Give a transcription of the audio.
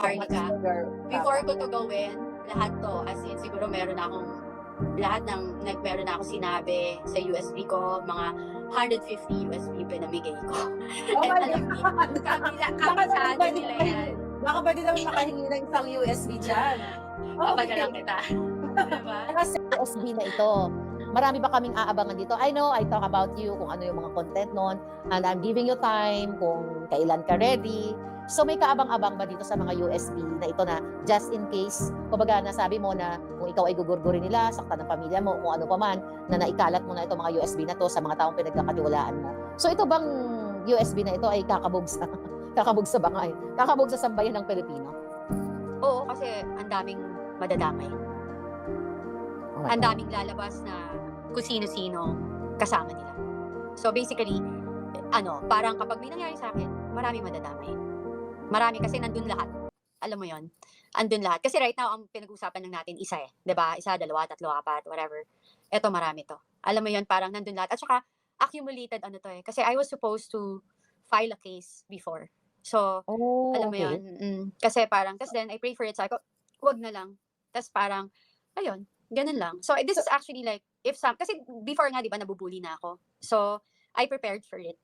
Arnica, before ko to gawin, lahat to, as in siguro meron na akong sinabi sa USB ko, mga 150 USB pinamigay ko. Oh my Alam niyo, kabisado nila yan. Baka pwede naman makahingi ng isang USB dyan. Papagalang kita. Diba? Kasi USB na ito. Marami ba kaming aabangan dito? I know, I talk about you, kung ano yung mga content nun, and I'm giving you time, kung kailan ka ready. So may kaabang-abang ba dito sa mga USB na ito na just in case, kumbaga nasabi mo na kung ikaw ay gugurgurin nila, saktan ng pamilya mo, kung ano pa man, na naikalat mo na itong mga USB na to sa mga taong pinagkakatiwalaan mo. So ito bang USB na ito ay kakabog sa bangay, kakabog sa sambayan ng Pilipino? Oo, kasi ang daming madadamay. Ang daming lalabas na kung sino-sino kasama nila. So basically, parang kapag may nangyari sa akin, maraming madadamay. Marami kasi nandun lahat. Alam mo yon, andun lahat. Kasi right now, ang pinag-uusapan lang natin, isa eh. 'Di ba? Isa, dalawa, tatlo, apat, whatever. Eto, marami to. Alam mo yon, parang nandun lahat. At saka, accumulated to eh. Kasi I was supposed to file a case before. So, alam mo okay. yon. Kasi parang, tas then, I pray for it. Sabi ko, wag na lang. Tas parang, ayun, ganun lang. So, this is actually like, kasi before nga, di ba, nabubuli na ako. So, I prepared for it.